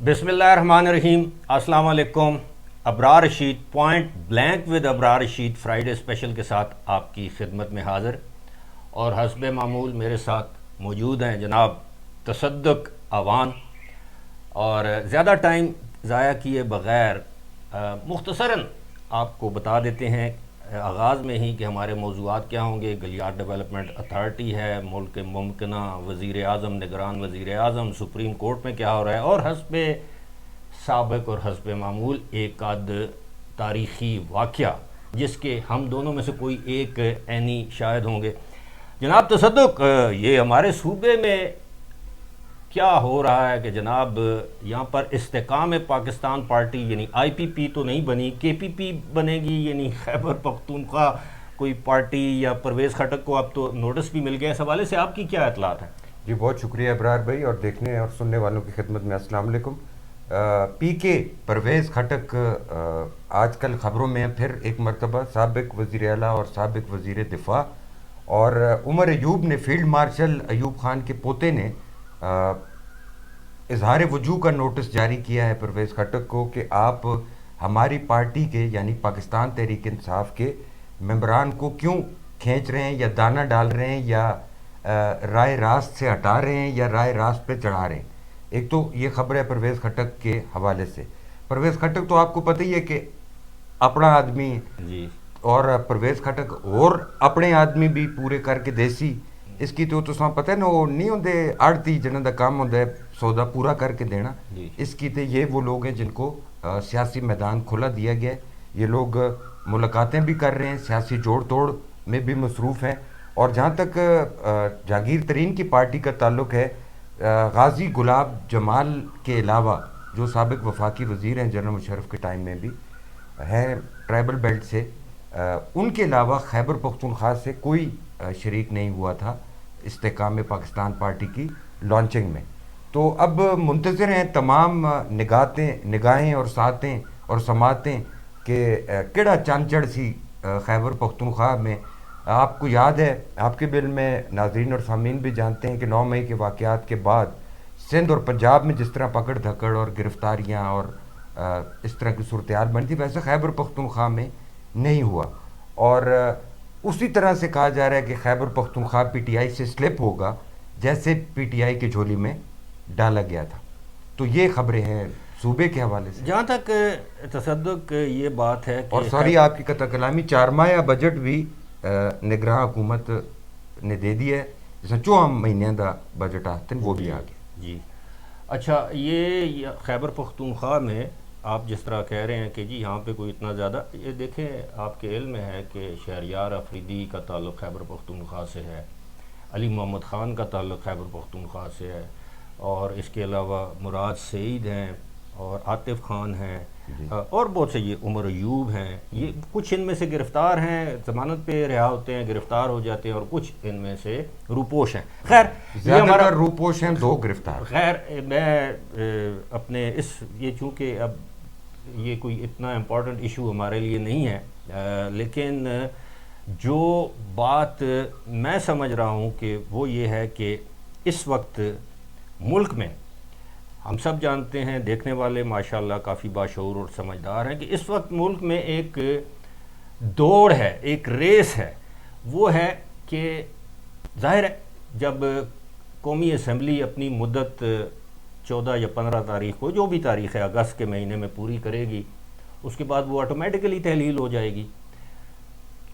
بسم اللہ الرحمن الرحیم. السلام علیکم. Abrar Rashid point blank with Abrar Rashid Friday special کے ساتھ آپ کی خدمت میں حاضر، اور حسب معمول میرے ساتھ موجود ہیں جناب تصدق اوان. اور زیادہ ٹائم ضائع کیے بغیر مختصراً آپ کو بتا دیتے ہیں آغاز میں ہی کہ ہمارے موضوعات کیا ہوں گے. گلیات ڈیولپمنٹ اتھارٹی ہے، ملک کے ممکنہ وزیر اعظم، نگران وزیر اعظم، سپریم کورٹ میں کیا ہو رہا ہے، اور حسب سابق اور حسب معمول ایک آدھ تاریخی واقعہ جس کے ہم دونوں میں سے کوئی ایک عینی شاہد ہوں گے. جناب تصدق، یہ ہمارے صوبے میں کیا ہو رہا ہے کہ جناب یہاں پر استحکام پاکستان پارٹی یعنی آئی پی پی تو نہیں بنی، کے پی پی بنے گی، یعنی خیبر پختونخوا کوئی پارٹی، یا پرویز خٹک کو اب تو نوٹس بھی مل گیا. اس حوالے سے آپ کی کیا اطلاعات ہیں؟ جی بہت شکریہ ابرار بھائی، اور دیکھنے اور سننے والوں کی خدمت میں السلام علیکم. پی کے پرویز خٹک آج کل خبروں میں پھر ایک مرتبہ سابق وزیر اعلیٰ اور سابق وزیر دفاع، اور عمر ایوب نے، فیلڈ مارشل ایوب خان کے پوتے نے اظہار وجوہ کا نوٹس جاری کیا ہے پرویز خٹک کو کہ آپ ہماری پارٹی کے یعنی پاکستان تحریک انصاف کے ممبران کو کیوں کھینچ رہے ہیں، یا دانہ ڈال رہے ہیں، یا رائے راست سے ہٹا رہے ہیں، یا رائے راست پہ چڑھا رہے ہیں. ایک تو یہ خبر ہے پرویز خٹک کے حوالے سے. پرویز خٹک تو آپ کو پتہ ہی ہے کہ اپنا آدمی جی، اور پرویز خٹک اور اپنے آدمی بھی پورے کر کے دیسی. اس کی تو تساں پتہ ہے نا، وہ نہیں ہوندے آڑتی جنہاں دا کام ہوندا ہے سودا پورا کر کے دینا. جی. اس کی تے یہ وہ لوگ ہیں جن کو سیاسی میدان کھلا دیا گیا ہے. یہ لوگ ملاقاتیں بھی کر رہے ہیں، سیاسی جوڑ توڑ میں بھی مصروف ہیں. اور جہاں تک جہانگیر ترین کی پارٹی کا تعلق ہے، غازی گلاب جمال کے علاوہ جو سابق وفاقی وزیر ہیں جنرل مشرف کے ٹائم میں بھی ہیں ٹرائبل بیلٹ سے، ان کے علاوہ خیبر پختونخوا سے کوئی شریک نہیں ہوا تھا استحکام پاکستان پارٹی کی لانچنگ میں. تو اب منتظر ہیں تمام نگاہیں اور ساتیں اور سماعتیں کہ کیڑا چانچڑ سی خیبر پختونخوا میں. آپ کو یاد ہے، آپ کے بل میں ناظرین اور سامعین بھی جانتے ہیں کہ 9 مئی کے واقعات کے بعد سندھ اور پنجاب میں جس طرح پکڑ دھکڑ اور گرفتاریاں اور اس طرح کی صورتحال بنی تھی، ویسے خیبر پختونخوا میں نہیں ہوا. اور اسی طرح سے کہا جا رہا ہے کہ Khyber Pakhtunkhwa P T I سے سلپ ہوگا جیسے پی ٹی آئی کی جھولی میں ڈالا گیا تھا. تو یہ خبریں ہیں صوبے کے حوالے سے. جہاں تک تصدق یہ بات ہے کہ اور سوری آپ کی قطع کلامی، 4 ماہ بجٹ بھی نگراں حکومت نے دے دیا ہے، جیسے 4 مہینے دا بجٹ آتے ہیں وہ بھی آ گیا. جی اچھا، یہ خیبر پختونخوا میں آپ جس طرح کہہ رہے ہیں کہ جی یہاں پہ کوئی اتنا زیادہ، یہ دیکھیں آپ کے علم میں ہے کہ شہریار افریدی کا تعلق خیبر پختونخوا سے ہے، علی محمد خان کا تعلق خیبر پختونخوا سے ہے، اور اس کے علاوہ مراد سعید ہیں اور عاطف خان ہیں، اور بہت سے، یہ عمر ایوب ہیں. یہ کچھ ان میں سے گرفتار ہیں، ضمانت پہ رہا ہوتے ہیں، گرفتار ہو جاتے ہیں، اور کچھ ان میں سے روپوش ہیں. خیر یہ ہمارا روپوش ہیں، 2 گرفتار. خیر میں اپنے یہ چونکہ اب یہ کوئی اتنا امپورٹنٹ ایشو ہمارے لیے نہیں ہے، لیکن جو بات میں سمجھ رہا ہوں کہ وہ یہ ہے کہ اس وقت ملک میں، ہم سب جانتے ہیں، دیکھنے والے ماشاءاللہ کافی باشعور اور سمجھدار ہیں، کہ اس وقت ملک میں ایک دوڑ ہے، ایک ریس ہے. وہ ہے کہ ظاہر ہے جب قومی اسمبلی اپنی مدت 14 یا 15 تاریخ کو، جو بھی تاریخ ہے، اگست کے مہینے میں پوری کرے گی، اس کے بعد وہ آٹومیٹیکلی تحلیل ہو جائے گی.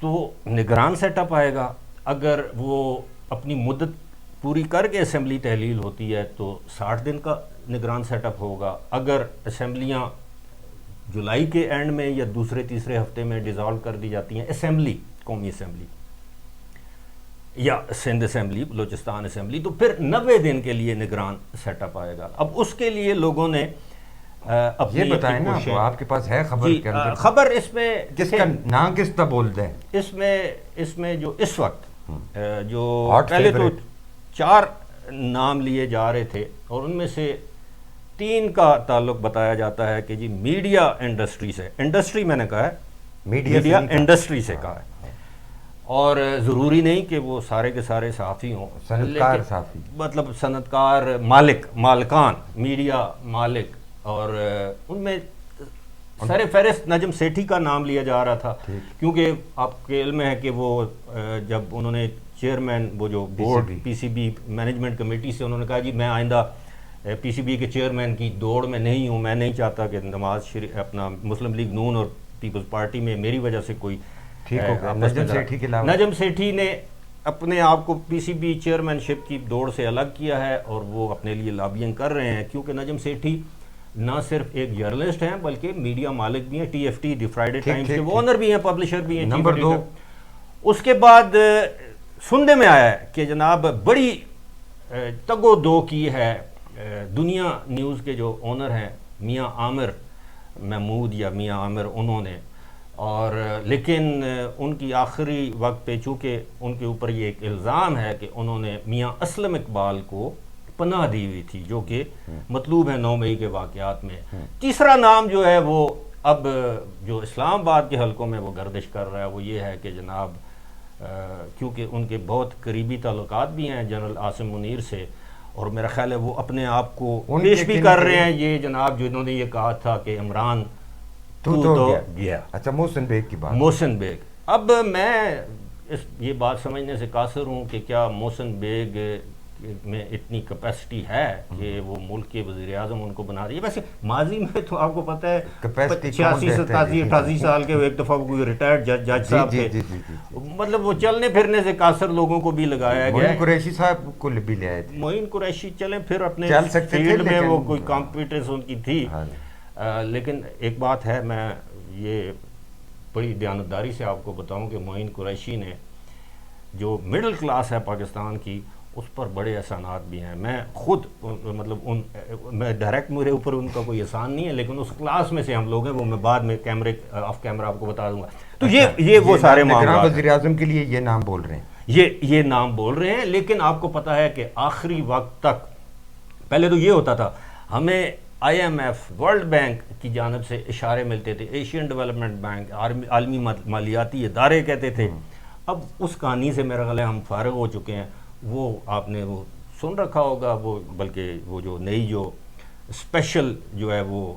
تو نگران سیٹ اپ آئے گا. اگر وہ اپنی مدت پوری کر کے اسمبلی تحلیل ہوتی ہے تو 60 دن کا نگران سیٹ اپ ہوگا. اگر اسمبلیاں جولائی کے اینڈ میں یا دوسرے تیسرے ہفتے میں ڈیزالو کر دی جاتی ہیں، اسمبلی، قومی اسمبلی یا سندھ اسمبلی، بلوچستان اسمبلی، تو پھر 90 دن کے لیے نگران سیٹ اپ آئے گا. اب اس کے لیے لوگوں نے یہ بتائیں نا، آپ کے پاس ہے خبر کے اندر خبر اس میں کس کا نام کس طرح بولتے ہیں؟ اس میں جو اس وقت جو پہلے تو 4 نام لیے جا رہے تھے، اور ان میں سے 3 کا تعلق بتایا جاتا ہے کہ جی میڈیا انڈسٹری سے، انڈسٹری میں نے کہا ہے، میڈیا انڈسٹری سے کہا ہے. اور ضروری نہیں کہ وہ سارے کے سارے صحافی ہوں، صنعتکار صحافی، مطلب صنعتکار، مالکان، میڈیا مالک اور ان میں سر فہرست نجم سیٹھی کا نام لیا جا رہا تھا، کیونکہ آپ کے علم ہے کہ وہ جب انہوں نے چیئرمین وہ جو بورڈ پی سی بی مینجمنٹ کمیٹی سے انہوں نے کہا جی میں آئندہ پی سی بی کے چیئرمین کی دوڑ میں نہیں ہوں، میں نہیں چاہتا کہ نواز شریف اپنا مسلم لیگ نون اور پیپلز پارٹی میں میری وجہ سے کوئی نجم سیٹھی نے اپنے آپ کو پی سی بی چیئرمین شپ کی دوڑ سے الگ کیا ہے اور وہ اپنے لیے لابینگ کر رہے ہیں، کیونکہ نجم سیٹھی نہ صرف ایک جرنلسٹ ہیں بلکہ میڈیا مالک بھی ہیں، ٹی ایف ٹی دی فرائیڈے ٹائمز کے وہ آنر بھی ہیں، پبلشر بھی ہیں، نمبر 2۔ اس کے بعد سننے میں آیا ہے کہ جناب بڑی تگ و دو کی ہے دنیا نیوز کے جو آنر ہیں میاں عامر محمود یا میاں عامر انہوں نے، اور لیکن ان کی آخری وقت پہ چونکہ ان کے اوپر یہ ایک الزام ہے کہ انہوں نے میاں اسلم اقبال کو پناہ دی ہوئی تھی، جو کہ مطلوب ہے 9 مئی کے واقعات میں۔ تیسرا نام جو ہے وہ اب جو اسلام آباد کے حلقوں میں وہ گردش کر رہا ہے وہ یہ ہے کہ جناب کیونکہ ان کے بہت قریبی تعلقات بھی ہیں جنرل عاصم منیر سے، اور میرا خیال ہے وہ اپنے آپ کو پیش بھی کر رہے ہیں یہ جناب جنہوں نے یہ کہا تھا کہ عمران تو گیا۔ اچھا محسن بیگ کی بات، محسن بیگ، اب میں یہ بات سمجھنے سے قاصر ہوں کہ کیا محسن بیگ میں اتنی کیپیسٹی ہے کہ وہ ملک کے وزیر اعظم ان کو بنا رہی ہے۔ ویسے ماضی میں تو آپ کو پتہ ہے 86 87 88 سال کے ایک دفعہ کوئی ریٹائرڈ جج صاحب تھے، مطلب وہ چلنے پھرنے سے قاصر لوگوں کو بھی لگایا گیا۔ معین قریشی صاحب کو بھی لے آئے تھے، معین قریشی چلیں پھر اپنے فیلڈ میں وہ کوئی کمپیٹنس ان کی تھی، لیکن ایک بات ہے میں یہ بڑی دیانتداری سے آپ کو بتاؤں کہ معین قریشی نے جو مڈل کلاس ہے پاکستان کی اس پر بڑے احسانات بھی ہیں۔ میں خود مطلب میں ڈائریکٹ میرے اوپر ان کا کوئی احسان نہیں ہے، لیکن اس کلاس میں سے ہم لوگ ہیں، وہ میں بعد میں آف کیمرہ آپ کو بتا دوں گا۔ تو یہ وہ سارے معاملات وزیر اعظم کے لیے یہ نام بول رہے ہیں، یہ نام بول رہے ہیں، لیکن آپ کو پتا ہے کہ آخری وقت تک پہلے تو یہ ہوتا تھا ہمیں I M F world bank کی جانب سے اشارے ملتے تھے، ایشین ڈیولپمنٹ بینک، عالمی مالیاتی ادارے کہتے تھے، اب اس کہانی سے میرا خیال ہے ہم فارغ ہو چکے ہیں۔ وہ آپ نے وہ سن رکھا ہوگا، وہ بلکہ وہ جو نئی جو اسپیشل جو ہے وہ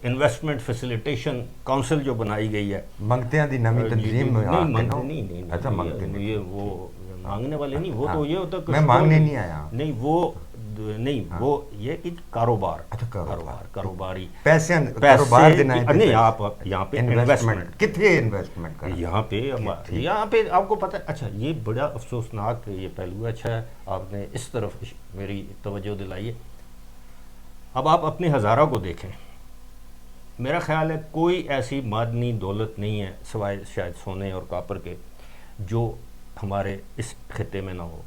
انویسٹمنٹ فیسیلیٹیشن کونسل جو بنائی گئی ہے، منگتے ہیں دی نمی تنظیم میں نہیں، اچھا منگتے یہ وہ مانگنے والے نہیں، وہ تو یہ ہوتا میں مانگنے نہیں آیا، نہیں وہ یہ کہ کاروبار، کاروباری پیسے کاروبار دینا ہے، نہیں آپ یہاں پہ انویسٹمنٹ کتنے انویسٹمنٹ کریں یہاں پہ آپ کو پتہ ہے۔ اچھا یہ بڑا افسوسناک یہ پہلو ہے، اچھا ہے آپ نے اس طرف میری توجہ دلائی ہے۔ اب آپ اپنے ہزارہ کو دیکھیں، میرا خیال ہے کوئی ایسی معدنی دولت نہیں ہے سوائے شاید سونے اور کاپر کے جو ہمارے اس خطے میں نہ ہو۔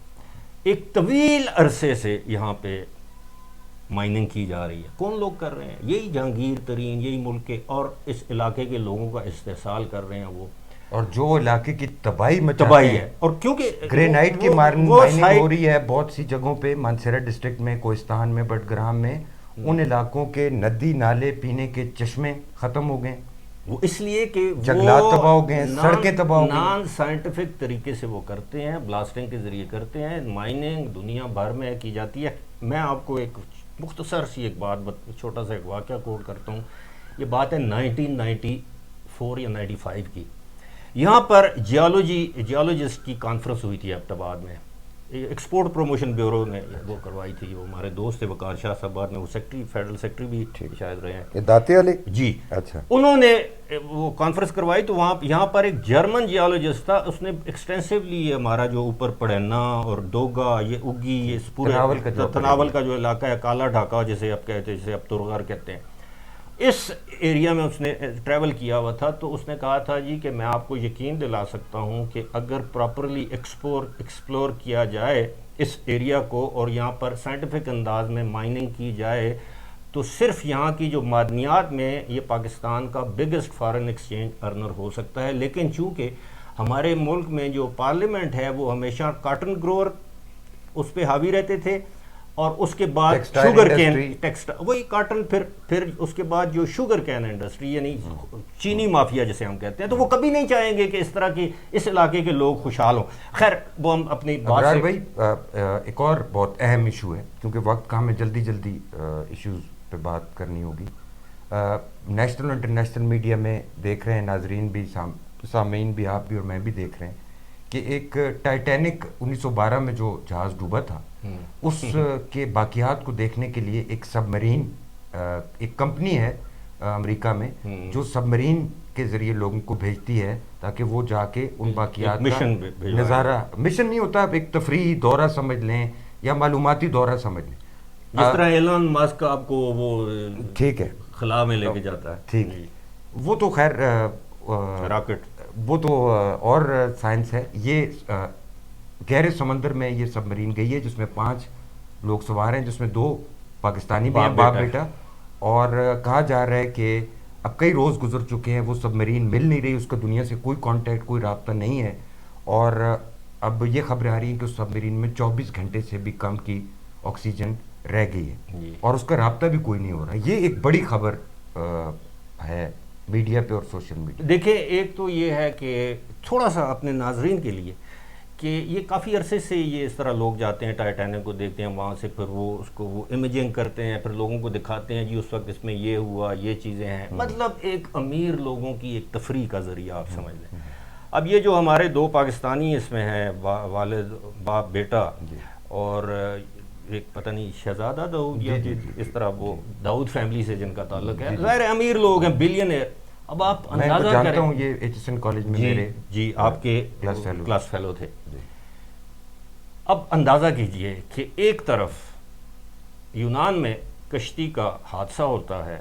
ایک طویل عرصے سے یہاں پہ مائننگ کی جا رہی ہے، کون لوگ کر رہے ہیں؟ یہی جہانگیر ترین، یہی ملک کے اور اس علاقے کے لوگوں کا استحصال کر رہے ہیں وہ، اور جو علاقے کی تباہی ہے، اور کیونکہ گرینائٹ کی مائننگ ہو رہی ہے بہت سی جگہوں پہ، مانسہرہ ڈسٹرکٹ میں، کوہستان میں، بٹگرام میں، ان علاقوں کے ندی نالے پینے کے چشمے ختم ہو گئے، وہ اس لیے کہ جنگلات تباہ ہو گئے، سڑکیں تباہ ہو گئی، نان سائنٹیفک طریقے سے وہ کرتے ہیں، بلاسٹنگ کے ذریعے کرتے ہیں، مائننگ دنیا بھر میں کی جاتی ہے۔ میں آپ کو ایک مختصر سی ایک بات چھوٹا سا ایک واقعہ کوٹ کرتا ہوں، یہ بات ہے 1994 یا 95 کی۔ یہاں پر جیولوجسٹ کی کانفرنس ہوئی تھی ایبٹ آباد میں، ایکسپورٹ پروموشن بیورو نے وہ کروائی تھی، وہ ہمارے دوست تھے وقار شاہ صاحب، بعد میں وہ سیکٹری فیڈرل سیکٹری بھی شاید رہے ہیں، داتے والے جی۔ اچھا انہوں نے وہ کانفرنس کروائی تو یہاں پر ایک جرمن جیولوجسٹ تھا، اس نے ایکسٹینسولی یہ ہمارا جو اوپر پڑینا اور ڈوگا، یہ اگی، یہ پورے تناول کا جو علاقہ ہے، کالا ڈھاکہ جسے اب کہتے ہیں، جسے اب ترغار کہتے ہیں، اس ایریا میں اس نے ٹریول کیا ہوا تھا، تو اس نے کہا تھا جی کہ میں آپ کو یقین دلا سکتا ہوں کہ اگر پراپرلی ایکسپلور کیا جائے اس ایریا کو اور یہاں پر سائنٹیفک انداز میں مائننگ کی جائے تو صرف یہاں کی جو معدنیات میں یہ پاکستان کا بگسٹ فارن ایکسچینج ارنر ہو سکتا ہے، لیکن چونکہ ہمارے ملک میں جو پارلیمنٹ ہے وہ ہمیشہ کاٹن گروور اس پہ حاوی رہتے تھے، اور اس کے بعد Textile sugar industry. Can textile, وہی کاٹن، پھر اس کے بعد جو شوگر کین انڈسٹری یعنی چینی مافیا جسے ہم کہتے ہیں، تو وہ کبھی نہیں چاہیں گے کہ اس طرح کی اس علاقے کے لوگ خوشحال ہوں. خیر وہ ہم اپنی بات ابرار سے بھائی ایک اور بہت اہم ایشو ہے، کیونکہ وقت کا ہمیں جلدی ایشوز پہ بات کرنی ہوگی. نیشنل اور انٹرنیشنل میڈیا میں دیکھ رہے ہیں، ناظرین بھی، سامعین بھی، آپ بھی اور میں بھی دیکھ رہے ہیں کہ ایک ٹائٹینک 1912 میں جو جہاز ڈوبا تھا، اس کے باقیات کو دیکھنے کے لیے ایک سب مرین، ایک کمپنی ہے امریکہ میں جو سب مرین کے ذریعے لوگوں کو بھیجتی ہے تاکہ وہ جا کے ان باقیات کا نظارہ، مشن نہیں ہوتا، ایک تفریحی دورہ سمجھ لیں یا معلوماتی دورہ سمجھ لیں، جس طرح ایلان ماسک آپ کو وہ ٹھیک ہے خلا میں لے کے جاتا ہے. ٹھیک ہے، وہ تو خیر راکٹ، وہ تو اور سائنس ہے. یہ گہرے سمندر میں یہ سب مرین گئی ہے جس میں 5 لوگ سوار ہیں، جس میں 2 پاکستانی بھی ہیں، باپ بیٹا. اور کہا جا رہا ہے کہ اب کئی روز گزر چکے ہیں، وہ سب مرین مل نہیں رہی، اس کا دنیا سے کوئی کانٹیکٹ، کوئی رابطہ نہیں ہے. اور اب یہ خبریں آ رہی ہیں کہ اس سب مرین میں 24 گھنٹے سے بھی کم کی آکسیجن رہ گئی ہے اور اس کا رابطہ بھی کوئی نہیں ہو رہا. یہ ایک بڑی خبر ہے میڈیا پہ اور سوشل میڈیا. دیکھیں ایک تو یہ ہے کہ تھوڑا سا اپنے ناظرین کے لیے کہ یہ کافی عرصے سے یہ اس طرح لوگ جاتے ہیں ٹائٹینک کو دیکھتے ہیں، وہاں سے پھر وہ اس کو وہ امیجنگ کرتے ہیں، پھر لوگوں کو دکھاتے ہیں جی اس وقت اس میں یہ ہوا، یہ چیزیں ہیں. مطلب ایک امیر لوگوں کی ایک تفریح کا ذریعہ آپ سمجھ لیں. اب یہ جو ہمارے 2 پاکستانی اس میں ہیں، والد باپ بیٹا، اور ایک پتہ نہیں شہزادہ داؤد یا اس طرح وہ داؤد فیملی سے جن کا تعلق ہے، ظاہر امیر لوگ ہیں، بلینئر. اب آپ اندازہ کریں، میں جانتا ہوں یہ ایچ ایس این کالج میں میرے جی آپ کے کلاس فیلو تھے. اب اندازہ کیجئے کہ ایک طرف یونان میں کشتی کا حادثہ ہوتا ہے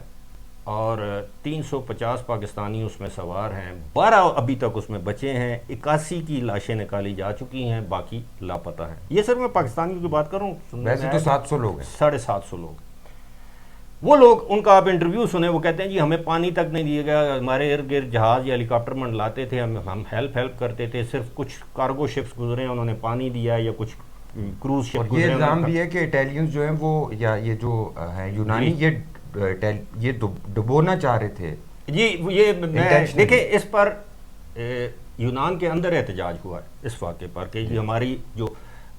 اور 350 پاکستانی اس میں سوار ہیں، 12 ابھی تک اس میں بچے ہیں، 81 کی لاشیں نکالی جا چکی ہیں، باقی لاپتہ ہیں. یہ صرف میں پاکستانیوں کی بات کروں، ویسے تو 700 لوگ ہیں، 750 لوگ. وہ لوگ، ان کا آپ انٹرویو سنیں، وہ کہتے ہیں جی ہمیں پانی تک نہیں دیا گیا، ہمارے ارد گرد جہاز یا ہیلی کاپٹر منڈلاتے تھے، ہم ہیلپ کرتے تھے، صرف کچھ کارگو شپس گزرے ہیں انہوں نے پانی دیا، یا کچھ کروز شپ گزرے. یہ الزام بھی ہے کہ اٹیلینز جو ہیں وہ، یا یہ جو ہیں یونانی، یہ ڈبونا چاہ رہے تھے. جی یہ دیکھیں اس پر یونان کے اندر احتجاج ہوا ہے اس واقعے پر کہ یہ ہماری جو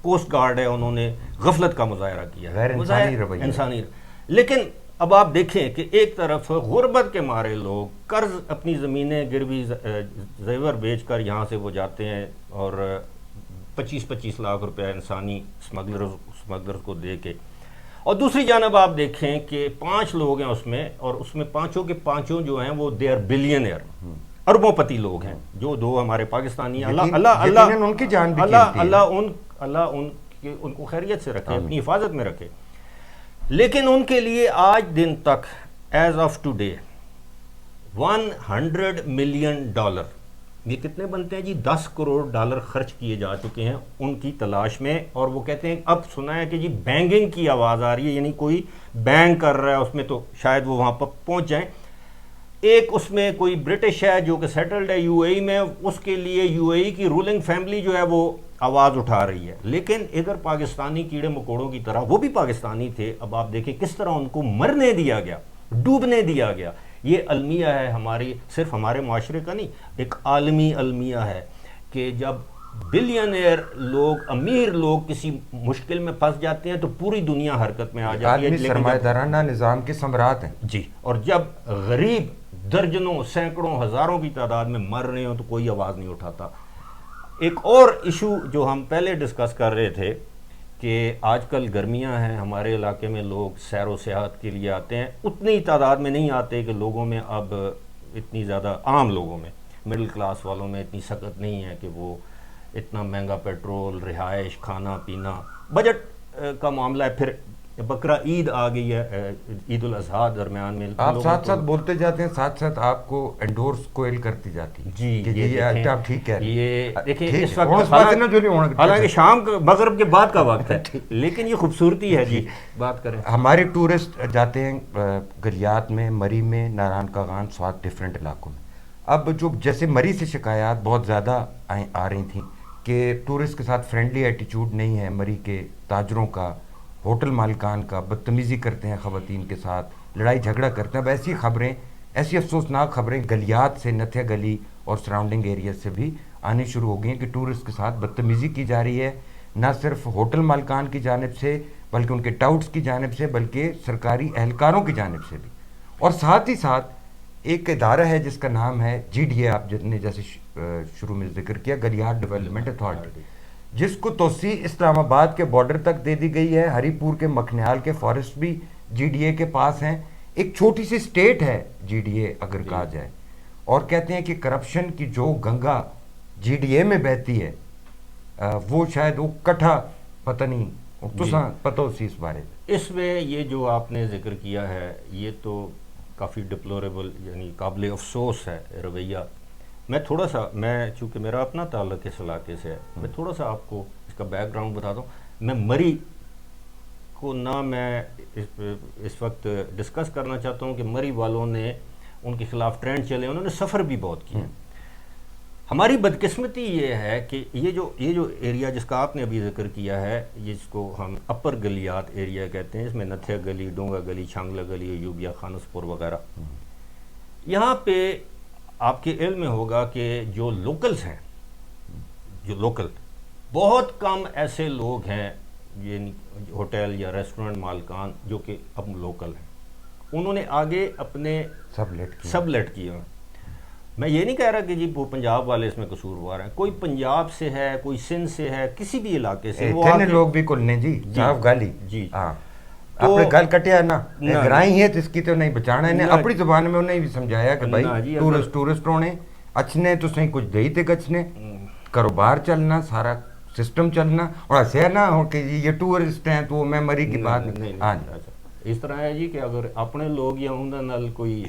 کوسٹ گارڈ ہے انہوں نے غفلت کا مظاہرہ کیا ہے، غیر انسانی رویہ، انسانی. لیکن اب آپ دیکھیں کہ ایک طرف غربت کے مارے لوگ قرض، اپنی زمینیں گروی زیور بیچ کر یہاں سے وہ جاتے ہیں اور 25 لاکھ روپیہ انسانی سمگلرز کو دے کے، اور دوسری جانب آپ دیکھیں کہ 5 لوگ ہیں اس میں، اور اس میں 5 کے 5 جو ہیں وہ دے آر بلینئر، اربوں پتی لوگ ہیں. جو 2 ہمارے پاکستانی، اللہ ان کی جان بھی ان کو خیریت سے رکھے، اپنی حفاظت میں رکھے. لیکن ان کے لیے آج دن تک ایز آف ٹوڈے $100 ملین، یہ کتنے بنتے ہیں جی، $10 کروڑ خرچ کیے جا چکے ہیں ان کی تلاش میں. اور وہ کہتے ہیں اب سنا ہے کہ جی بینگنگ کی آواز آ رہی ہے، یعنی کوئی بینگ کر رہا ہے اس میں، تو شاید وہ وہاں پر پہنچ جائیں. ایک اس میں کوئی برٹش ہے جو کہ سیٹلڈ ہے یو اے ای میں، اس کے لیے یو اے ای کی رولنگ فیملی جو ہے وہ آواز اٹھا رہی ہے. لیکن ادھر پاکستانی کیڑے مکوڑوں کی طرح، وہ بھی پاکستانی تھے، اب آپ دیکھیں کس طرح ان کو مرنے دیا گیا، ڈوبنے دیا گیا. یہ المیہ ہے ہماری، صرف ہمارے معاشرے کا نہیں، ایک عالمی المیہ ہے کہ جب بلینئر لوگ، امیر لوگ کسی مشکل میں پھنس جاتے ہیں تو پوری دنیا حرکت میں آ جاتی ہے. سرمایہ دارانہ نظام کے ثمرات ہیں جی. اور جب غریب درجنوں، سینکڑوں، ہزاروں کی تعداد میں مر رہے ہوں تو کوئی آواز نہیں اٹھاتا. ایک اور ایشو جو ہم پہلے ڈسکس کر رہے تھے کہ آج کل گرمیاں ہیں، ہمارے علاقے میں لوگ سیر و سیاحت کے لیے آتے ہیں، اتنی تعداد میں نہیں آتے کہ لوگوں میں اب اتنی زیادہ، عام لوگوں میں، مڈل کلاس والوں میں اتنی سخت نہیں ہے کہ وہ اتنا مہنگا پیٹرول، رہائش، کھانا پینا، بجٹ کا معاملہ ہے. پھر بقرہ عید آ گئی ہے، عید الاضحیٰ درمیان میں. آپ ساتھ ساتھ بولتے جاتے ہیں، ساتھ ساتھ آپ کو انڈورس کوئل کرتی جاتی ہے. جی یہ آپ ٹھیک کہہ رہے ہیں. یہ دیکھیں اس وقت حالانکہ شام مغرب کے بعد کا وقت ہے، لیکن یہ خوبصورتی ہے. جی بات کریں. ہمارے ٹورسٹ جاتے ہیں گلیات میں، مری میں، ناران کاغان، سوات، ڈفرینٹ علاقوں میں. اب جو جیسے مری سے شکایات بہت زیادہ آ رہی تھیں کہ ٹورسٹ کے ساتھ فرینڈلی ایٹیچیوڈ نہیں ہے مری کے تاجروں کا، ہوٹل مالکان کا بدتمیزی کرتے ہیں خواتین کے ساتھ, لڑائی جھگڑا کرتے ہیں. اب ایسی خبریں, ایسی افسوسناک خبریں گلیات سے, نتھیا گلی اور سراؤنڈنگ ایریا سے بھی آنی شروع ہو گئی ہیں کہ ٹورسٹ کے ساتھ بدتمیزی کی جا رہی ہے, نہ صرف ہوٹل مالکان کی جانب سے بلکہ ان کے ٹاؤٹس کی جانب سے, بلکہ سرکاری اہلکاروں کی جانب سے بھی. اور ساتھ ہی ساتھ ایک ادارہ ہے جس کا نام ہے جی ڈی اے, آپ نے جیسے شروع میں ذکر کیا, گلیات ڈیولپمنٹ اتھارٹی, جس کو توسیع اسلام آباد کے بارڈر تک دے دی گئی ہے. ہری پور کے مکھنیال کے فارسٹ بھی جی ڈی اے کے پاس ہیں. ایک چھوٹی سی اسٹیٹ ہے جی ڈی اے اگر کہا جائے, اور کہتے ہیں کہ کرپشن کی جو گنگا جی ڈی اے میں بہتی ہے وہ شاید وہ کٹھا پتہ نہیں تو پتہ اسی اس بارے میں. اس میں یہ جو آپ نے ذکر کیا ہے یہ تو کافی ڈپلوریبل یعنی قابل افسوس ہے رویہ. میں تھوڑا سا, میں چونکہ میرا اپنا تعلق اس علاقے سے ہے, میں تھوڑا سا آپ کو اس کا بیک گراؤنڈ بتاتا ہوں. میں مری کو نہ میں اس وقت ڈسکس کرنا چاہتا ہوں کہ مری والوں نے ان کے خلاف ٹرینڈ چلے, انہوں نے سفر بھی بہت کیا. ہماری بدقسمتی یہ ہے کہ یہ جو ایریا جس کا آپ نے ابھی ذکر کیا ہے, جس کو ہم اپر گلیات ایریا کہتے ہیں, اس میں نتھیا گلی, ڈونگا گلی, چھانگلہ گلی, ایوبیا, خانس پور وغیرہ, یہاں پہ آپ کے علم میں ہوگا کہ جو لوکلز ہیں, جو لوکل, بہت کم ایسے لوگ ہیں یعنی ہوٹل یا ریسٹورنٹ مالکان جو کہ اب لوکل ہیں, انہوں نے آگے اپنے سب لیٹ کیا. میں یہ نہیں کہہ رہا کہ جی وہ پنجاب والے اس میں قصوروار ہیں, کوئی پنجاب سے ہے, کوئی سندھ سے ہے, کسی بھی علاقے سے, وہ لوگ بھی کلنے جی صاف گالی جی اپنے گل کٹیا نا گرائی ہے تو اس کی تو نہیں بچانا ہے. اپنی زبان میں انہیں بھی سمجھایا کہ بھائی ٹورسٹ ہونے اچھنے تو صحیح کچھ دئی تے گچھنے, کاروبار چلنا, سارا سسٹم چلنا, اور ایسے نہ ہو کہ یہ ٹورسٹ ہیں تو میموری کی بات نہیں. ہاں اس طرح ہے جی کہ اگر اپنے لوگ یا اندر نال کوئی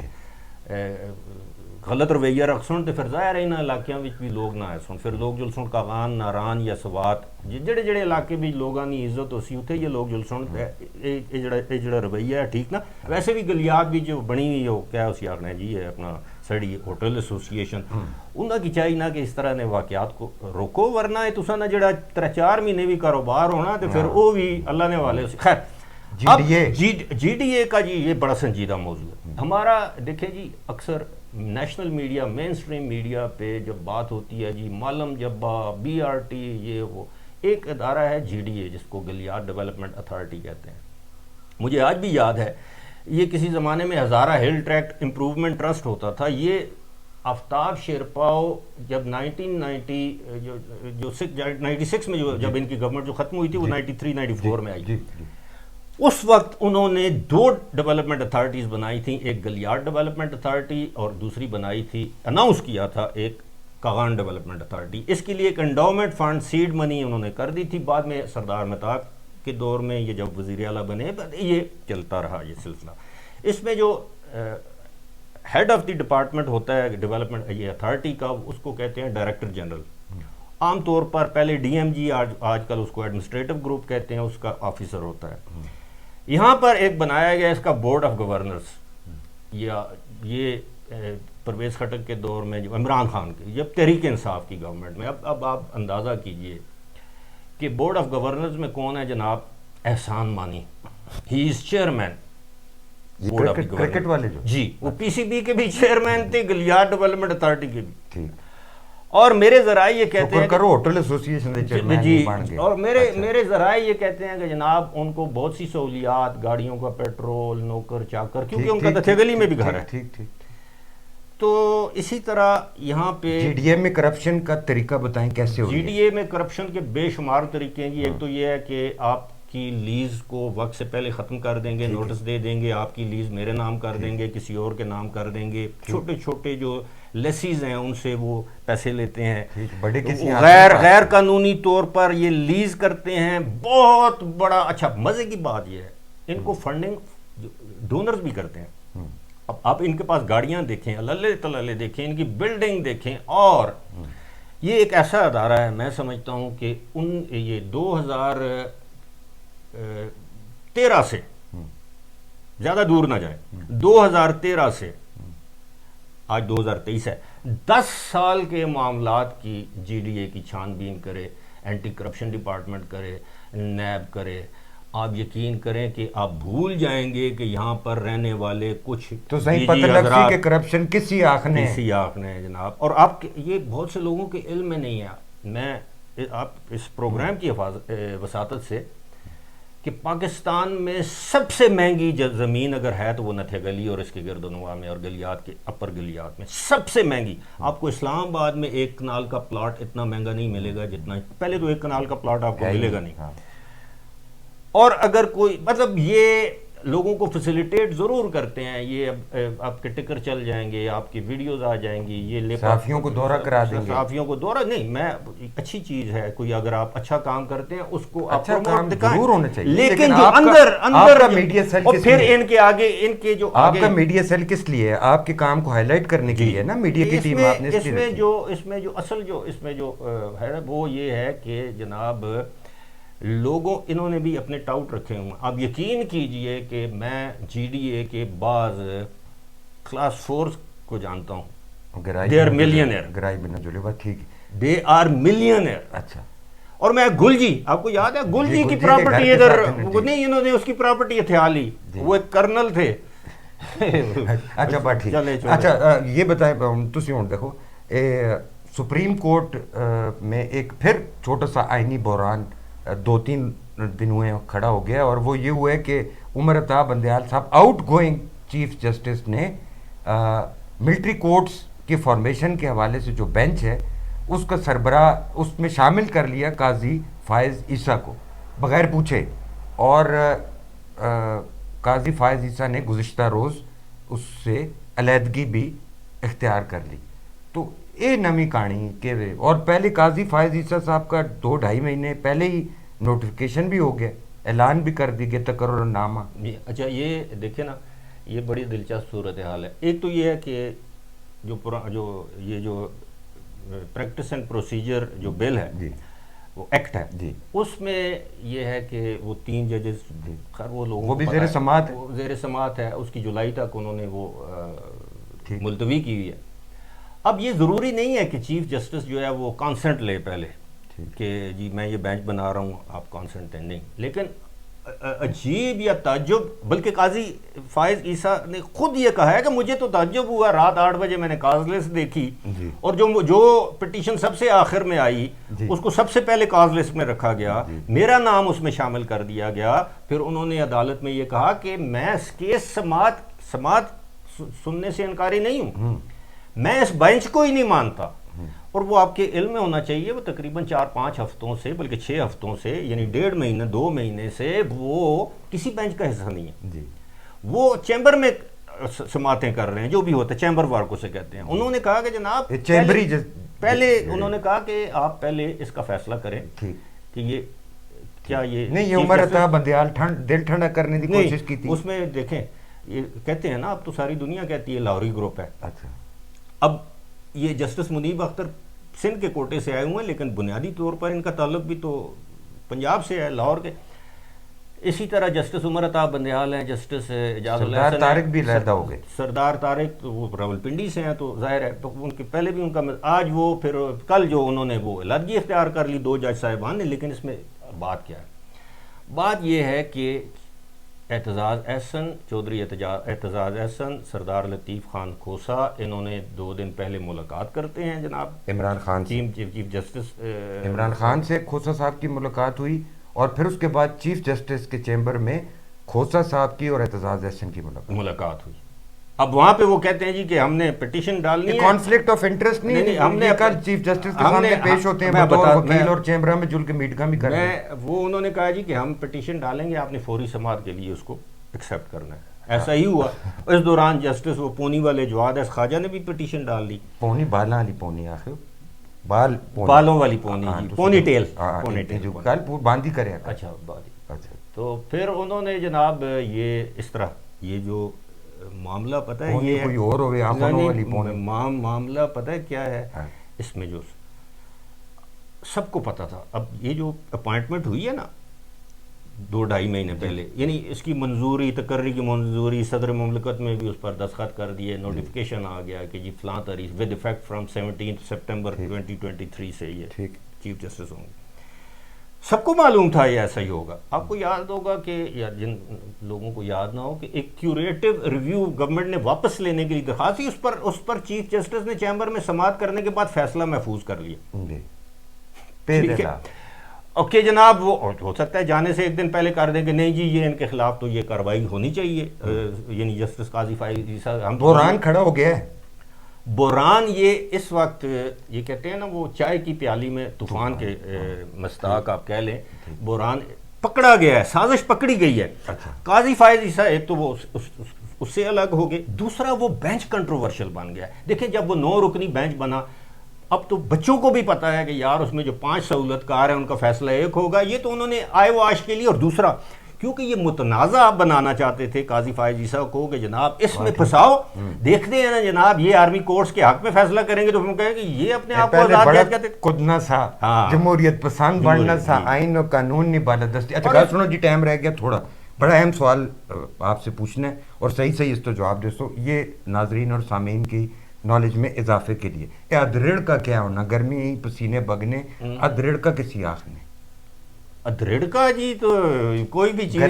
غلط رویہ رکھ سن تو پھر ظاہر ہے انہاں علاقیاں وچ بھی لوگ نہ آئے سن, پھر لوگ جل سن کاغان, ناران یا سوات, جڑے علاقے بھی لوگاں دی عزت ہوسی اتھے یہ لوگ جل سن اے جڑا رویہ ہے ٹھیک نا. ویسے بھی گلیات بھی جو بنی ہوئی ہو کیا اسی آخنا ہے جی ہے اپنا سڑی ہوٹل ایسوسیشن, انہاں کی چاہیے نہ کہ اس طرح نے واقعات کو روکو, ورنہ تساں نہ جڑا 3-4 مہینے بھی کاروبار ہونا تو پھر وہ بھی اللہ نے والے. خیر جی ڈی اے کا جی یہ بڑا سنجیدہ موضوع ہے ہمارا. دیکھیں جی اکثر نیشنل میڈیا, مین سٹریم میڈیا پہ جب بات ہوتی ہے جی مالم جبا, بی آر ٹی, یہ وہ, ایک ادارہ ہے جی ڈی اے جس کو گلیات ڈیولپمنٹ اتھارٹی کہتے ہیں. مجھے آج بھی یاد ہے یہ کسی زمانے میں ہزارہ ہل ٹریکٹ امپروومنٹ ٹرسٹ ہوتا تھا. یہ آفتاب شیرپاؤ جب 96 میں جب ان کی گورنمنٹ جو ختم ہوئی تھی وہ 93-94 میں آئی, اس وقت انہوں نے 2 ڈیولپمنٹ اتھارٹیز بنائی تھیں, ایک گلیات ڈیولپمنٹ اتھارٹی اور دوسری بنائی تھی, اناؤنس کیا تھا ایک کاغان ڈیولپمنٹ اتھارٹی. اس کے لیے ایک انڈاؤمنٹ فنڈ سیڈ منی انہوں نے کر دی تھی. بعد میں سردار مہتاب کے دور میں یہ جب وزیر اعلیٰ بنے یہ چلتا رہا یہ سلسلہ. اس میں جو ہیڈ آف دی ڈپارٹمنٹ ہوتا ہے ڈیولپمنٹ یہ اتھارٹی کا, اس کو کہتے ہیں ڈائریکٹر جنرل. عام طور پر پہلے ڈی ایم جی, آج کل اس کو ایڈمنسٹریٹو گروپ کہتے ہیں, اس کا آفیسر ہوتا ہے. یہاں پر ایک بنایا گیا اس کا بورڈ آف گورنرز, یہ پرویز خٹک کے دور میں جو عمران خان کی جب تحریک انصاف کی گورنمنٹ میں, اب آپ اندازہ کیجئے کہ بورڈ آف گورنرز میں کون ہے جناب, احسان مانی, ہی از چیئرمین بورڈ آف کرکٹ والے جو جی, وہ پی سی بی کے بھی چیئرمین تھے, گلیات ڈیولپمنٹ اتھارٹی کے بھی. اور میرے ذرائع یہ کہتے ہیں ہوٹل ایسوسیشن دے چیئرمین جی, اور میرے ذرائع یہ کہتے ہیں کہ جناب ان کو بہت سی سہولیات, گاڑیوں کا پیٹرول, نوکر چاکر, کیونکہ ان کا نتھیا گلی میں بھی گھر ہے. ٹھیک ٹھیک. تو اسی طرح یہاں پہ جی ڈی اے میں کرپشن کا طریقہ بتائیں کیسے ہو. جی ڈی اے میں کرپشن کے بے شمار طریقے ہیں جی. ایک تو یہ ہے کہ آپ کی لیز کو وقت سے پہلے ختم کر دیں گے, نوٹس دے دیں گے, آپ کی لیز میرے نام کر دیں گے, کسی اور کے نام کر دیں گے. چھوٹے چھوٹے جو لیسیز ہیں ان سے وہ پیسے لیتے ہیں, غیر قانونی طور پر یہ لیز کرتے ہیں. بہت بڑا اچھا مزے کی بات یہ ہے ان کو فنڈنگ ڈونرز بھی کرتے ہیں. اب آپ ان کے پاس گاڑیاں دیکھیں, اللہ تلالے دیکھیں, ان کی بلڈنگ دیکھیں. اور یہ ایک ایسا ادارہ ہے, میں سمجھتا ہوں کہ یہ 2013 سے زیادہ دور نہ جائے, 2013 سے آج 2023 ہے, 10 سال کے معاملات کی جی ڈی اے کی چھان بین کرے, اینٹی کرپشن ڈپارٹمنٹ کرے, نیب کرے, آپ یقین کریں کہ آپ بھول جائیں گے کہ یہاں پر رہنے والے کچھ تو صحیح پتہ لگ سی کہ کرپشن کسی آنکھ نے کسی آنکھ نے جناب. اور آپ یہ بہت سے لوگوں کے علم میں نہیں ہے. میں آپ اس پروگرام کی وساطت سے کہ پاکستان میں سب سے مہنگی زمین اگر ہے تو وہ نتھے گلی اور اس کے گرد و نواح میں اور گلیات کے اپر گلیات میں سب سے مہنگی. آپ کو اسلام آباد میں 1 کنال کا پلاٹ اتنا مہنگا نہیں ملے گا جتنا پہلے تو 1 کنال کا پلاٹ آپ کو ملے گا نہیں. اور اگر کوئی مطلب یہ لوگوں کو فیسیلیٹیٹ ضرور کرتے ہیں, یہ اب آپ کے ٹکر چل جائیں گے, آپ کی ویڈیوز آ جائیں گی, یہ صحافیوں کو دورہ کرا دیں گے. صحافیوں کو دورہ نہیں, میں اچھی چیز ہے کوئی اگر آپ اچھا کام کرتے ہیں اس کو اچھا کام ضرور ہونا چاہیے, لیکن جو اندر میڈیا سیل اور پھر ان کے آگے ان کے جو آپ کا میڈیا سیل کس لیے ہے؟ آپ کے کام کو ہائی لائٹ کرنے کے لیے نا میڈیا کی ٹیم آپ نے اس میں جو اصل جو اس میں جو ہے وہ یہ ہے کہ جناب لوگوں انہوں نے بھی اپنے ٹاؤٹ رکھے ہوئے. آپ یقین کیجئے کہ میں جی ڈی اے کے بعض کلاس 4 کو جانتا ہوں. They are millionaire. گرائی بنا جولے بات ٹھیک ہے, دے آر ملینئر. اچھا. اور میں گل جی, آپ کو یاد ہے گل جی کی پراپرٹی ادھر نہیں, انہوں نے اس کی پراپرٹی ہتھیا لی, وہ ایک کرنل تھے. اچھا بات ٹھیک. اچھا یہ بتائیں تسی ہوں دیکھو سپریم کورٹ میں ایک پھر چھوٹا سا آئینی بحران 2-3 دن ہوئے کھڑا ہو گیا, اور وہ یہ ہوا ہے کہ عمر عطا بندیال صاحب آؤٹ گوئنگ چیف جسٹس نے ملٹری کورٹس کی فارمیشن کے حوالے سے جو بینچ ہے اس کا سربراہ اس میں شامل کر لیا قاضی فائز عیسیٰ کو بغیر پوچھے, اور قاضی فائز عیسیٰ نے گزشتہ روز اس سے علیحدگی بھی اختیار کر لی. تو یہ نمی کہانی کہ اور پہلے قاضی فائز عیسیٰ صاحب کا 2-2.5 مہینے پہلے ہی نوٹیفیکیشن بھی ہو گیا, اعلان بھی کر دی گیا تقرر نامہ. اچھا یہ دیکھیں نا, یہ بڑی دلچسپ صورتحال ہے. ایک تو یہ ہے کہ جو یہ جو پریکٹس اینڈ پروسیجر جو بل ہے جی وہ ایکٹ ہے جی, اس میں یہ ہے کہ وہ 3 ججز خیر وہ لوگوں وہ بھی زیر سماعت زیر سماعت ہے, اس کی جولائی تک انہوں نے وہ ملتوی کی ہوئی ہے. اب یہ ضروری نہیں ہے کہ چیف جسٹس جو ہے وہ کانسنٹ لے پہلے کہ جی میں یہ بینچ بنا رہا ہوں آپ کانسنٹ دیں, نہیں. لیکن عجیب یا تعجب, بلکہ قاضی فائز عیسیٰ نے خود یہ کہا ہے کہ مجھے تو تعجب ہوا, رات 8 بجے میں نے کاز لسٹ دیکھی اور جو پٹیشن سب سے آخر میں آئی اس کو سب سے پہلے کاز لسٹ میں رکھا گیا, میرا نام اس میں شامل کر دیا گیا. پھر انہوں نے عدالت میں یہ کہا کہ میں اس کیس سماعت سننے سے انکاری نہیں ہوں, میں اس بینچ کو ہی نہیں مانتا. اور وہ آپ کے علم میں ہونا چاہیے وہ تقریباً 4-5 ہفتوں سے بلکہ 6 ہفتوں سے یعنی 1.5 مہینے 2 مہینے سے وہ کسی بینچ کا حصہ نہیں ہے. وہ چیمبر میں سماعتیں کر رہے ہیں, جو بھی ہوتا ہے چیمبر وار کو سے کہتے ہیں. انہوں نے کہا کہ جناب پہلے انہوں نے کہا کہ آپ پہلے اس کا فیصلہ کریں کہ یہ کیا یہ نہیں, یہ عمر عطا بندیال دل ٹھنڈا کرنے کی کوشش کی تھی. اس میں دیکھیں یہ کہتے ہیں نا, اب تو ساری دنیا کہتی ہے لاہوری گروپ ہے. اچھا, اب یہ جسٹس منیب اختر سندھ کے کوٹے سے آئے ہوئے ہیں, لیکن بنیادی طور پر ان کا تعلق بھی تو پنجاب سے ہے, لاہور کے. اسی طرح جسٹس عمر عطا بندیال ہیں, جسٹس سردار طارق بھی علیحدہ ہو گئے. سردار طارق وہ راولپنڈی سے ہیں, تو ظاہر ہے تو ان کے پہلے بھی ان کا آج وہ پھر کل جو انہوں نے وہ علیحدگی اختیار کر لی 2 جج صاحبان نے. لیکن اس میں بات کیا ہے؟ بات یہ ہے کہ اعتزاز احسن چودھری اعتزاز احسن سردار لطیف خان کھوسا انہوں نے 2 دن پہلے ملاقات کرتے ہیں جناب عمران خان چیف جسٹس عمران خان سے کھوسا صاحب کی ملاقات ہوئی, اور پھر اس کے بعد چیف جسٹس کے چیمبر میں کھوسا صاحب کی اور اعتزاز احسن کی ملاقات ہوئی. اب وہاں پہ وہ کہتے ہیں جی کہ ہم نے پٹیشن ڈالنی ہے. کانفلکٹ آف انٹرسٹ نہیں, ہم نے کل چیف جسٹس کے سامنے پیش ہوتے ہیں بطور وکیل اور چیمبر میں جل کے میٹنگاں بھی کرتے ہیں. وہ انہوں نے کہا جی کہ ہم پٹیشن ڈالیں گے, آپ نے فوری سماعت کے لیے اس کو ایکسیپٹ کرنا ہے. ایسا ہی ہوا. اس دوران جسٹس وہ پونی والے جواد اس خواجہ نے بھی پٹیشن ڈال لی. پونی بالاں والی پونی آخر بالوں والی پونی, پونی ٹیل جو کل باندھی کرے. اچھا باندھی. تو پھر انہوں نے جناب یہ اس طرح یہ جو معاملہ پتہ ہے یہ کوئی اور ہوئے آنکھوں والی پونی معاملہ پتہ ہے کیا ہے اس میں, جو سب کو پتہ تھا. اب یہ جو اپوائنٹمنٹ ہوئی ہے نا 2-2.5 مہینے پہلے, یعنی اس کی منظوری تقرری کی منظوری صدر مملکت میں بھی اس پر دستخط کر دیے, نوٹیفیکیشن آ گیا کہ جی فلاں تاریخ ود افیکٹ فرام 17 سپٹمبر 2023 سے یہ چیف جسٹس ہوں گے. سب کو معلوم تھا یہ ایسا ہی ہوگا. آپ کو یاد ہوگا کہ یا جن لوگوں کو یاد نہ ہو کہ ایک کیوریٹو ریویو گورنمنٹ نے واپس لینے کے لیے درخواست تھی, اس پر چیف جسٹس نے چیمبر میں سماعت کرنے کے بعد فیصلہ محفوظ کر لیا. ٹھیک ہے, اوکے جناب, وہ ہو سکتا ہے جانے سے ایک دن پہلے کر دیں کہ نہیں جی یہ ان کے خلاف تو یہ کارروائی ہونی چاہیے, یعنی جسٹس قاضی فائز عیسیٰ. بحران کھڑا ہو گیا ہے. بحران یہ اس وقت یہ کہتے ہیں نا وہ چائے کی پیالی میں طوفان کے مصداق آپ کہہ لیں, بحران پکڑا گیا ہے, سازش پکڑی گئی ہے. قاضی فائز عیسیٰ ایک تو وہ اس سے الگ ہو گئے, دوسرا وہ بینچ کنٹروورشل بن گیا ہے. دیکھیں جب وہ 9 رکنی بینچ بنا, اب تو بچوں کو بھی پتا ہے کہ یار اس میں جو 5 سہولت کار ہیں ان کا فیصلہ ایک ہوگا. یہ تو انہوں نے آئے و آش کے لیے, اور دوسرا کیونکہ یہ متنازع آپ بنانا چاہتے تھے قاضی فائز عیسیٰ کو کہ جناب اس میں پھنساؤ, دیکھتے ہیں نا جناب یہ آرمی کورٹس کے حق میں فیصلہ کریں گے تو ہم کہیں کہ یہ اپنے آپ کو آزاد کہتے تھے. کدنا سا جمہوریت پسند بڑھنا سا, آئین و قانون نہیں بالادستی. اچھا بات سنو جی, ٹائم رہ گیا تھوڑا, بڑا اہم سوال آپ سے پوچھنا ہے اور صحیح اس تو جواب دے سو. یہ ناظرین اور سامعین کی نالج میں اضافے کے لیے, ادرڑ کا کیا ہونا, گرمی پسینے بگنے, ادرڑ کا کسی آنکھ میں ادرڑ کا جی تو کوئی بھی چیز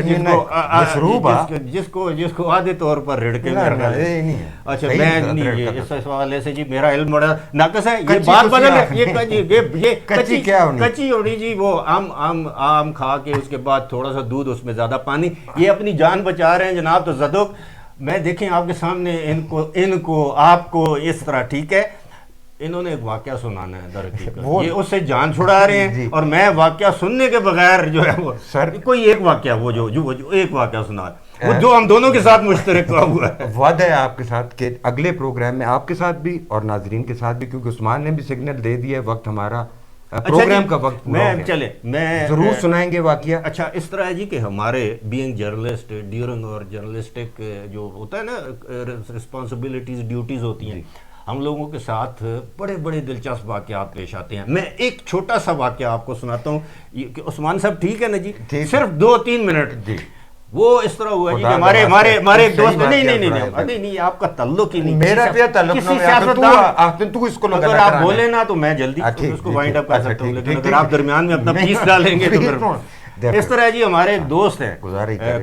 جس کو عادی طور پر رڑکے میں رکھا ہے. اچھا میں اس حوالے سے جی میرا علم بڑا ناقص ہے. یہ بات بدل ہے, یہ کچی ہونی جی, وہ آم کھا کے اس کے بعد تھوڑا سا دودھ اس میں زیادہ پانی, یہ اپنی جان بچا رہے ہیں جناب. تو زدوک میں دیکھیں آپ کے سامنے ان کو آپ کو اس طرح, ٹھیک ہے, انہوں نے ایک واقعہ سنانا ہے در حقیقت, یہ اس سے جان چھڑا رہے ہیں اور میں واقعہ سننے کے بغیر جو ہے وہ کوئی ایک واقعہ وہ جو ایک واقعہ سنا وہ جو ہم دونوں کے ساتھ مشترک ہوا ہے. وعدہ ہے آپ کے ساتھ کہ اگلے پروگرام میں آپ کے ساتھ بھی اور ناظرین کے ساتھ بھی, کیونکہ عثمان نے بھی سگنل دے دیا ہے, وقت ہمارا پروگرام کا وقت میں ضرور سنائیں گے واقعہ. اچھا اس طرح ہے جی کہ ہمارے بینگ جرنلسٹ ڈیورنگ اور جرنلسٹک جو ہوتا ہے نا رسپانسبلٹیز ڈیوٹیز ہوتی ہیں, ہم لوگوں کے ساتھ بڑے بڑے دلچسپ واقعات پیش آتے ہیں. میں ایک چھوٹا سا واقعہ آپ کو سناتا ہوں کہ عثمان صاحب ٹھیک ہے نا جی, صرف 2-3 منٹ. وہ اس طرح ہوا جی کہ ہمارے ایک دوست, نہیں آپ کا تعلق ہی نہیں, میرا بھی تعلق کسی سیاستدان, اگر آپ بولے نا تو میں جلدی اس کو وائنڈ اپ کر سکتا ہوں, لیکن اگر آپ درمیان میں اپنا پیس ڈالیں گے تو پھر اس طرح جی. ہمارے ایک دوست ہیں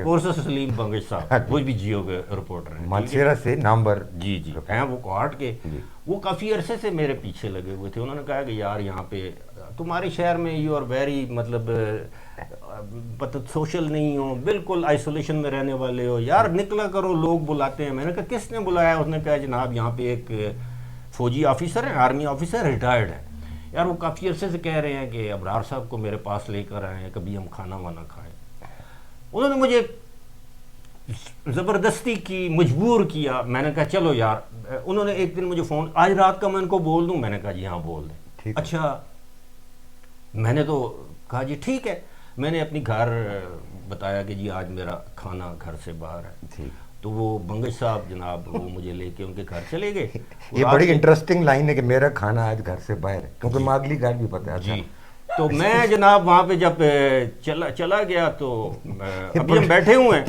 پورسس سلیم بنگش صاحب, وہ بھی جیو کے رپورٹر ہیں, مانسیرا سے نامبر جی ہیں وہ کوہاٹ کے. وہ کافی عرصے سے میرے پیچھے لگے ہوئے تھے. انہوں نے کہا کہ یار یہاں پہ تمہارے شہر میں یو آر ویری مطلب سوشل نہیں ہو, بالکل آئسولیشن میں رہنے والے ہو, یار نکلا کرو, لوگ بلاتے ہیں. میں نے کہا کس نے بلایا؟ اس نے کہا جناب یہاں پہ ایک فوجی آفیسر ہے, آرمی آفیسر, ریٹائرڈ ہے. یار وہ کافی عرصے سے کہہ رہے ہیں کہ ابرار صاحب کو میرے پاس لے کر آئے ہیں, کبھی ہم کھانا وانا کھائیں. انہوں نے مجھے زبردستی کی, مجبور کیا. میں نے کہا چلو یار. انہوں نے ایک دن مجھے فون, آج رات کا میں ان کو بول دوں؟ میں نے کہا جی ہاں بول دیں. اچھا میں نے تو کہا جی ٹھیک ہے. میں نے اپنی گھر بتایا کہ جی آج میرا کھانا گھر سے باہر ہے. تو وہ بنگش صاحب جناب وہ مجھے لے کے ان کے گھر چلے گئے. یہ بڑی انٹرسٹنگ لائن ہے کہ میرا کھانا آج گھر سے باہر ہے, کیونکہ ماگلی گھر بھی پتہ ہے. جی تو میں جناب وہاں پہ جب چلا گیا تو ابھی ہم بیٹھے ہوئے ہیں,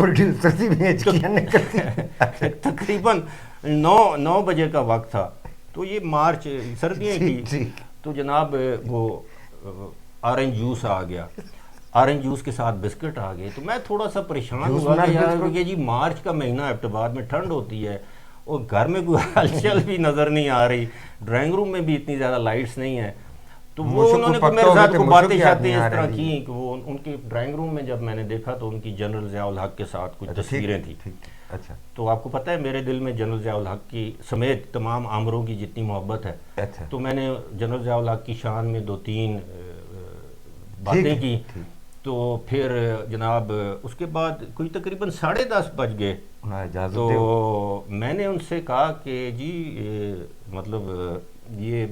تقریباً 9 بجے کا وقت تھا. تو یہ مارچ سردیاں کی, تو جناب وہ آرنج جوس آ گیا, آرنج جوس کے ساتھ بسکٹ آ گئے. تو میں تھوڑا سا پریشان ہوا کہ جی مارچ کا مہینہ اپٹباد میں ٹھنڈ ہوتی ہے اور گھر میں کوئی ہلچل بھی نظر نہیں آ رہی, ڈرائنگ روم میں بھی اتنی زیادہ لائٹس نہیں ہیں. تو وہ انہوں نے میرے ساتھ کو باتیں شاتیں اس طرح کی کہ وہ ان کی ڈرائنگ روم میں جب میں نے دیکھا تو ان کی جنرل ضیاء الحق کے ساتھ کچھ تصویریں تھیں. اچھا تو آپ کو پتہ ہے میرے دل میں جنرل ضیاء الحق کی سمیت تمام آمروں کی جتنی محبت ہے, تو میں نے جنرل ضیاء الحق کی شان میں 2-3 باتیں کی. تو پھر جناب اس کے بعد کوئی تقریباً 10:30 بج گئے. تو میں نے ان سے کہا کہ جی مطلب یہ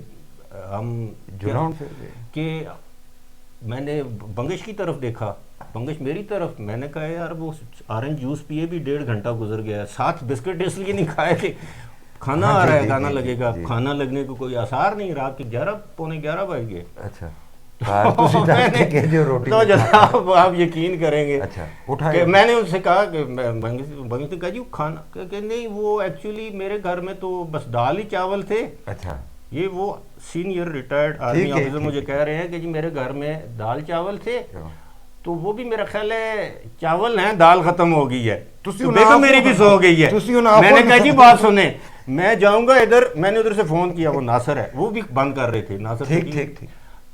ہم کہ میں نے بنگش کی طرف دیکھا, بنگش میری طرف. میں نے کہا یار وہ آرنج جوس پیے بھی 1.5 گھنٹہ گزر گیا, 7 بسکٹ اس لیے نہیں کھائے کہ کھانا آ رہا ہے, کھانا لگے گا. کھانا لگنے کو کوئی آثار نہیں. رات کے 11-11 بج گئے. اچھا تو جناب آپ یقین کریں گے کہ میں نے ان سے کہا کہ بنگش نے کہا جی کھانا کہ نہیں, وہ ایکچولی میرے گھر میں تو بس دال ہی چاول تھے. اچھا یہ وہ سینئر ریٹائرڈ آرمی آفیسر مجھے کہہ رہے ہیں کہ جی میرے گھر میں دال چاول تھے تو وہ بھی میرا خیال ہے چاول ہیں دال ختم ہو گئی ہے تو بیگم میری بھی سو گئی ہے. میں نے کہا جی بات سنیں میں جاؤں گا ادھر, میں نے ادھر سے فون کیا, وہ ناصر ہے وہ بھی بند کر رہے تھے ناصر, ٹھیک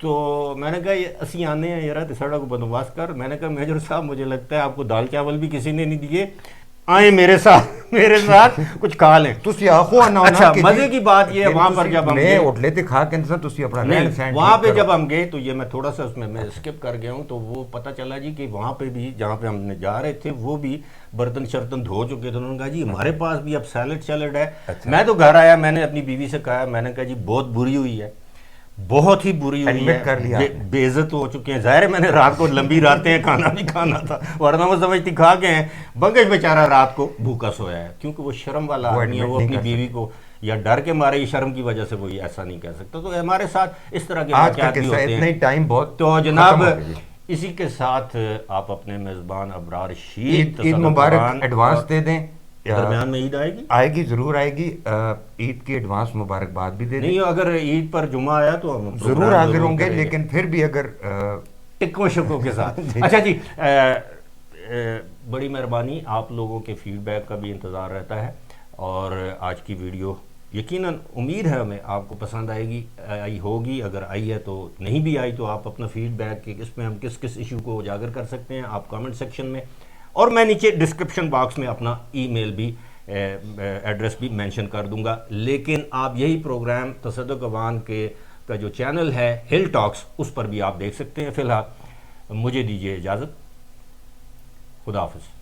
تو میں نے کہا یہ اسی آنے ہیں یار تساڑا کو بندوبست کر. میں نے کہا میجر صاحب مجھے لگتا ہے آپ کو دال چاول بھی کسی نے نہیں دیے, آئیں میرے ساتھ کچھ کھا لیں. اچھا مزے کی بات یہ ہے وہاں پر جب ہم وہاں پہ جب ہم گئے تو یہ میں تھوڑا سا اس میں اسکپ کر گیا ہوں, تو وہ پتہ چلا جی کہ وہاں پہ بھی جہاں پہ ہم نے جا رہے تھے وہ بھی برتن شرتن دھو چکے تھے. انہوں نے کہا جی ہمارے پاس بھی اب سیلڈ ہے. میں تو گھر آیا, میں نے اپنی بیوی سے کہا, میں نے کہا جی بہت بری ہوئی ہے, بہت ہی بری ہوئی ہے, بے عزت ہو چکے ہیں. ظاہر ہے میں نے رات کو لمبی راتیں کھانا بھی کھانا تھا, ورنہ وہ سمجھتی کھا کے ہیں. بنگش بیچارہ رات کو بھوکا سویا ہے کیونکہ وہ شرم والا آدمی ہے, وہ اپنی بیوی کو یا ڈر کے مارے ہی شرم کی وجہ سے وہ ایسا نہیں کہہ سکتا. تو ہمارے ساتھ اس طرح کے واقعات بھی ہوتے ہیں. تو جناب اسی کے ساتھ آپ اپنے میزبان ابرار شید عید مبارک ایڈوانس دے دیں. درمیان میں عید آئے گی ضرور آئے گی. عید کی ایڈوانس مبارکباد بھی دے دیں. نہیں اگر عید پر جمعہ آیا تو ہم ضرور حاضر ہوں گے, لیکن پھر بھی اگر ٹکوں شکوں کے ساتھ. اچھا جی بڑی مہربانی, آپ لوگوں کے فیڈ بیک کا بھی انتظار رہتا ہے, اور آج کی ویڈیو یقیناً امید ہے ہمیں آپ کو پسند آئے گی, آئی ہوگی. اگر آئی ہے تو نہیں بھی آئی تو آپ اپنا فیڈ بیک کہ اس میں ہم کس کس ایشو کو اجاگر کر سکتے ہیں آپ کامنٹ سیکشن میں, اور میں نیچے ڈسکرپشن باکس میں اپنا ای میل بھی ایڈریس بھی مینشن کر دوں گا. لیکن آپ یہی پروگرام تصدق عوان کے کا جو چینل ہے ہل ٹاکس, اس پر بھی آپ دیکھ سکتے ہیں. فی الحال مجھے دیجیے اجازت, خدا حافظ.